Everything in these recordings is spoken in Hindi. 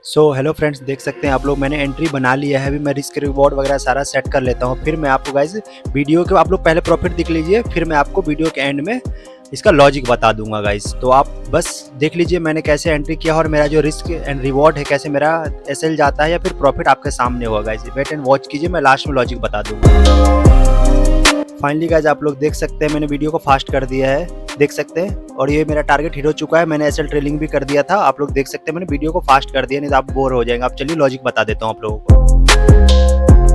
हेलो फ्रेंड्स, देख सकते हैं आप लोग, मैंने एंट्री बना लिया है। अभी मैं रिस्क रिवॉर्ड वगैरह सारा सेट कर लेता हूँ, फिर मैं आपको गाइस वीडियो के आप लोग पहले प्रॉफिट देख लीजिए, फिर मैं आपको वीडियो के एंड में इसका लॉजिक बता दूंगा गाइस। तो आप बस देख लीजिए मैंने कैसे एंट्री किया और मेरा जो रिस्क एंड रिवॉर्ड है, कैसे मेरा एसएल जाता है या फिर प्रॉफिट आपके सामने होगा गाइस। वेट एंड वॉच कीजिए, मैं लास्ट में लॉजिक बता दूंगा। फाइनली गाइस आप लोग देख सकते हैं मैंने वीडियो को फास्ट कर दिया है, देख सकते हैं। और ये मेरा टारगेट हिट हो चुका है, मैंने एसएल ट्रेलिंग भी कर दिया था। आप लोग देख सकते हैं मैंने वीडियो को फास्ट कर दिया, नहीं तो आप बोर हो जाएंगे। आप चलिए लॉजिक बता देता हूँ आप लोगों को।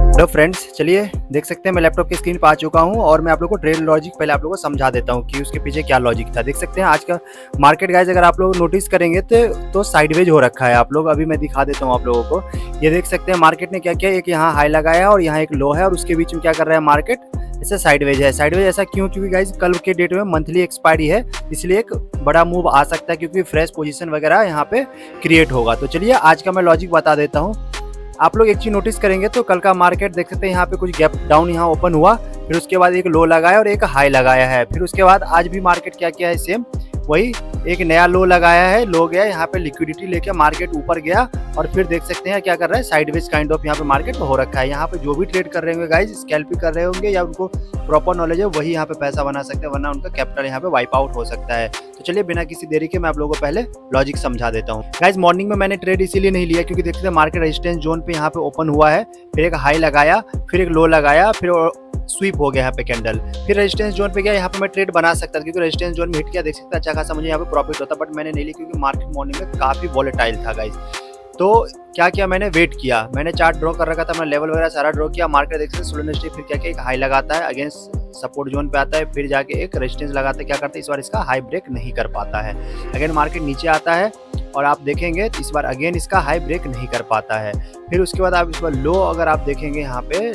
हेलो फ्रेंड्स, चलिए देख सकते हैं मैं लैपटॉप की स्क्रीन पर आ चुका हूँ और मैं आप लोगों को ट्रेड लॉजिक पहले आप लोगों को समझा देता हूँ कि उसके पीछे क्या लॉजिक था। देख सकते हैं आज का मार्केट गाइस अगर आप लोग नोटिस करेंगे तो साइडवेज हो रखा है आप लोग। अभी मैं दिखा देता हूँ आप लोगों को। ये देख सकते हैं मार्केट ने क्या किया, एक यहाँ हाई लगाया और यहाँ एक लो है और उसके बीच में क्या कर रहा है मार्केट, ऐसे साइडवेज है। साइडवेज ऐसा क्यों? क्योंकि गाइस कल के डेट में मंथली एक्सपायरी है, इसलिए एक बड़ा मूव आ सकता है क्योंकि फ्रेश पोजीशन वगैरह यहाँ पे क्रिएट होगा। तो चलिए आज का मैं लॉजिक बता देता हूँ। आप लोग एक चीज नोटिस करेंगे तो कल का मार्केट देख सकते हैं यहाँ पे कुछ गैप डाउन यहाँ ओपन हुआ, फिर उसके बाद एक लो लगाया और एक हाई लगाया है। फिर उसके बाद आज भी मार्केट क्या किया है, सेम वही एक नया लो लगाया है, लो गया यहाँ पे लिक्विडिटी लेके मार्केट ऊपर गया और फिर देख सकते हैं क्या कर रहा है, साइडवेज काइंड ऑफ यहाँ पे मार्केट हो रखा है। यहाँ पे जो भी ट्रेड कर रहे होंगे गाइस, स्कैल्प कर रहे होंगे या उनको प्रॉपर नॉलेज है, वही यहाँ पे पैसा बना सकते हैं, वरना उनका कैपिटल यहाँ पे वाइप आउट हो सकता है। तो चलिए बिना किसी देरी के मैं आप लोगों को पहले लॉजिक समझा देता हूँ। गाइस मॉर्निंग में मैंने ट्रेड इसीलिए नहीं लिया क्योंकि देखते हैं मार्केट रेजिस्टेंस जोन पे यहाँ पे ओपन हुआ है, फिर एक हाई लगाया, फिर एक लो लगाया, फिर स्वीप हो गया यहाँ पे कैंडल, फिर रेजिस्टेंस जोन पे गया। यहाँ पे मैं ट्रेड बना सकता था क्योंकि रेजिस्टेंस जोन में हिट किया, देख सकते हैं अच्छा खासा मुझे यहाँ पे प्रॉफिट होता, बट मैंने नहीं लिया क्योंकि मार्केट मॉर्निंग में काफी वॉलेटाइल था गाइस। तो क्या किया, मैंने वेट किया, मैंने चार्ट ड्रॉ कर रखा था, मैंने लेवल वगैरह सारा ड्रॉ किया। मार्केट देख सकते हैं स्लो स्टेप, फिर क्या किया, एक हाई लगाता है, अगेंस्ट सपोर्ट जोन पे आता है, फिर जाके एक रेजिस्टेंस लगाता है। क्या करता है, इस बार इसका हाई ब्रेक नहीं कर पाता है। अगेन मार्केट नीचे आता है और आप देखेंगे इस बार अगेन इसका हाई ब्रेक नहीं कर पाता है। फिर उसके बाद आप इस बार लो अगर आप देखेंगे यहाँ पे,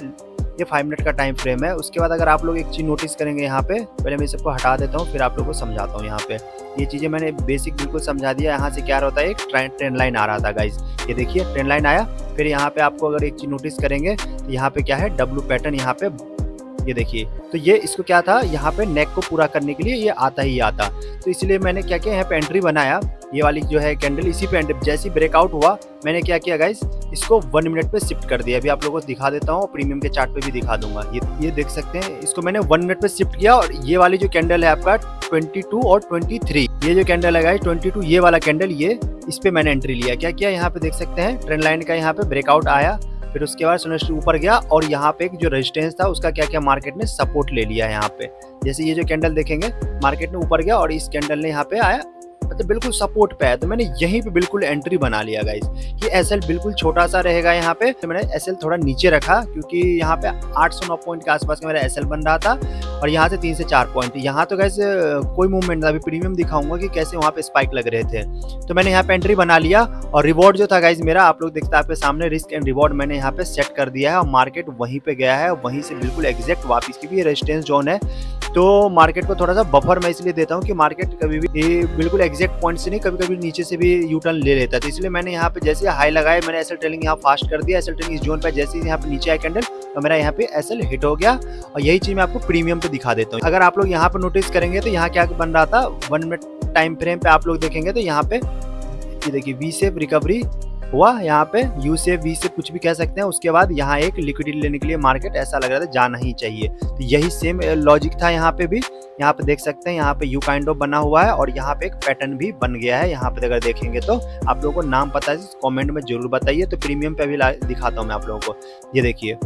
ये 5 मिनट का टाइम फ्रेम है। उसके बाद अगर आप लोग एक चीज नोटिस करेंगे यहाँ पे, पहले मैं सबको हटा देता हूँ फिर आप लोगों को समझाता हूँ। यहाँ पे ये चीजें मैंने बेसिक बिल्कुल समझा दिया। यहाँ से क्या होता है, एक ट्रेंड लाइन आ रहा था गाइस, ये देखिए ट्रेंड लाइन आया। फिर यहाँ पे आपको अगर एक चीज नोटिस करेंगे, यहाँ पे क्या है, डब्ल्यू पैटर्न यहाँ पे, ये देखिए। तो ये इसको क्या था, यहाँ पे नेक को पूरा करने के लिए ये आता ही आता। तो इसलिए मैंने क्या किया, यहाँ पे एंट्री बनाया, ये वाली जो है कैंडल, इसी पे जैसे ब्रेकआउट हुआ मैंने क्या किया गाइस, इसको 1 मिनट पे शिफ्ट कर दिया। अभी आप लोगों को दिखा देता हूँ, प्रीमियम के चार्ट पे भी दिखा दूंगा। ये देख सकते हैं, इसको मैंने 1 मिनट पे शिफ्ट किया और ये वाली जो कैंडल है आपका 22 और 23, ये जो कैंडल है गाइस 22, ये वाला कैंडल, ये इस पे मैंने एंट्री लिया। क्या किया, यहाँ पे देख सकते हैं ट्रेंड लाइन का यहाँ पे ब्रेकआउट आया, फिर उसके बाद सोनेस्ट ऊपर गया और यहाँ पे एक जो रेजिस्टेंस था उसका क्या किया, मार्केट ने सपोर्ट ले लिया। यहाँ पे जैसे ये जो कैंडल देखेंगे, मार्केट ने ऊपर गया और इस कैंडल ने यहाँ पे आया, मतलब बिल्कुल सपोर्ट पे है। तो मैंने यहीं पे बिल्कुल एंट्री बना लिया गाइस। ये एसएल बिल्कुल छोटा सा रहेगा यहाँ पे, तो मैंने एसएल थोड़ा नीचे रखा क्योंकि यहाँ पे 809 पॉइंट के आसपास का मेरा एसएल बन रहा था और यहाँ से 3 से 4 पॉइंट। यहाँ तो गाइस कोई मूवमेंट था, अभी प्रीमियम दिखाऊंगा कि कैसे वहाँ पे स्पाइक लग रहे थे। तो मैंने यहाँ पे एंट्री बना लिया और रिवॉर्ड जो था गाइस मेरा, आप लोग देखते हैं आपके सामने, रिस्क एंड रिवॉर्ड मैंने यहाँ पे सेट कर दिया है और मार्केट वहीं पे गया है, वहीं से बिल्कुल एग्जैक्ट वापिस, क्योंकि ये रेजिस्टेंस जोन है तो मार्केट को थोड़ा सा बफर मैं इसलिए देता हूँ कि मार्केट कभी भी ये बिल्कुल एग्जैक्ट पॉइंट से नहीं, कभी कभी नीचे से भी यू टर्न ले लेता है। तो इसलिए मैंने यहाँ पे जैसे हाई लगाया, मैंने एसएल ट्रेलिंग यहाँ फास्ट कर दिया। एसएल ट्रेलिंग इस जोन पे जैसे ही यहाँ पे नीचे आया कैंडल, तो मेरा यहाँ पे एसएल हिट हो गया और यही चीज मैं आपको प्रीमियम पे दिखा देता हूँ। अगर आप लोग यहाँ पे नोटिस करेंगे तो यहाँ क्या बन रहा था, 1 मिनट टाइम फ्रेम पे आप लोग देखेंगे तो यहाँ पे ये देखिए वी शेप रिकवरी हुआ, यहाँ पे यू से वी से कुछ भी कह सकते हैं। उसके बाद यहाँ एक लिक्विडिटी लेने के लिए मार्केट ऐसा लग रहा था जाना ही चाहिए। तो यही सेम लॉजिक था यहाँ पे भी। यहाँ पे देख सकते हैं यहाँ पे यू काइंड ऑफ बना हुआ है और यहाँ पे एक पैटर्न भी बन गया है। यहाँ पे अगर देखेंगे तो आप लोगों को नाम पता है कमेंट में जरूर बताइए। तो प्रीमियम पे भी दिखाता हूँ मैं आप लोगों को। ये देखिए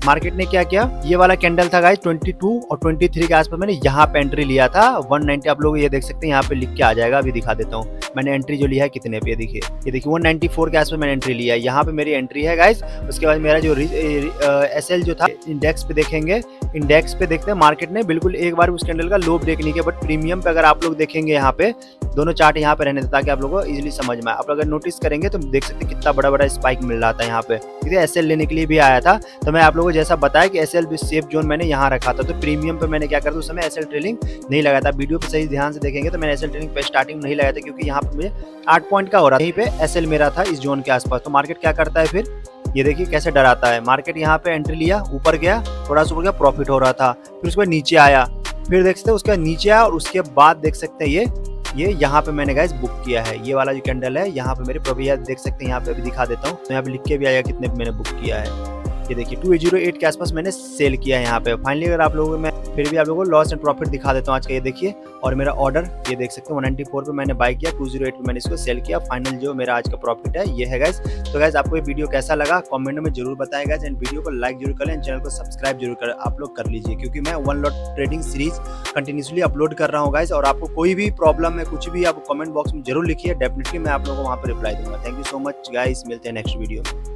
मार्केट ने क्या किया, ये वाला कैंडल था गाइस 22 और 23 के आसपास, मैंने यहाँ पे एंट्री लिया था 190। आप लोग ये देख सकते हैं यहाँ पे लिख के आ जाएगा, अभी दिखा देता हूँ मैंने एंट्री जो लिया है कितने पे, देखिए ये देखिए 194 के आसपास मैंने एंट्री लिया है। यहाँ पे मेरी एंट्री है गाइस। उसके बाद मेरा जो एसएल जो था, इंडेक्स पे देखेंगे, इंडेक्स पे देखते हैं मार्केट ने बिल्कुल एक बार उस कैंडल का लो ब्रेक नहीं किया। बट प्रीमियम पे अगर आप लोग देखेंगे, यहाँ पे दोनों चार्ट यहाँ पे रहने थे ताकि आप लोगों को इजीली समझ में आए। आप अगर नोटिस करेंगे तो देख सकते हैं कितना बड़ा बड़ा स्पाइक मिल रहा था यहाँ पे, ठीक है। एसएल लेने के लिए भी आया था, तो मैं आप लोगों को जैसा बताया कि एसएल सेफ जोन मैंने यहाँ रखा था। तो प्रीमियम पे मैंने क्या करता, उस समय एसएल ट्रेलिंग नहीं लगाया था। वीडियो पे सही ध्यान से देखेंगे तो मैंने एसएल ट्रेलिंग पे स्टार्टिंग नहीं लगाया था क्योंकि यहाँ पे मुझे 8 पॉइंट का हो रहा था, यहीं पे एसएल मेरा था इस जोन के आसपास। तो मार्केट क्या करता है, फिर ये देखिए कैसे डराता है। मार्केट यहाँ पे एंट्री लिया, ऊपर गया, थोड़ा सा ऊपर गया, प्रॉफिट हो रहा था, फिर उसके बाद नीचे आया, फिर देख सकते हैं उसके नीचे आया और उसके बाद देख सकते हैं ये ये यहाँ पे मैंने गाइस बुक किया है, ये वाला जो कैंडल है यहाँ पे मेरे प्रॉफिट देख सकते हैं, यहाँ पे अभी दिखा देता हूँ। तो यहाँ पे लिख के भी आएगा कितने पे मैंने बुक किया है। ये देखिए 2808 के आसपास मैंने सेल किया है यहाँ पे। फाइनली अगर आप लोगों को मैं फिर भी आप लोगों को लॉस एंड प्रॉफिट दिखा देता हूँ आज का। ये देखिए और मेरा ऑर्डर ये देख सकते हैं 194 पे मैंने बाय किया, 208 पे मैंने इसको सेल किया। फाइनल जो मेरा आज का प्रॉफिट है ये है गाइस। तो गाइस आपको ये वीडियो कैसा लगा कमेंट में जरूर बताएगा एंड वीडियो को लाइक जरूर करें, चैनल को सब्सक्राइब जरूर कर आप लोग कर लीजिए, क्योंकि मैं one lot trading series continuously upload कर रहा हूँ गाइस। और आपको कोई भी प्रॉब्लम है कुछ भी आप कमेंट बॉक्स में जरूर लिखिए, डेफिनेटली मैं आप लोगों को वहाँ पर रिप्लाई दूंगा। Thank you so much guys, मिलते हैं नेक्स्ट वीडियो में।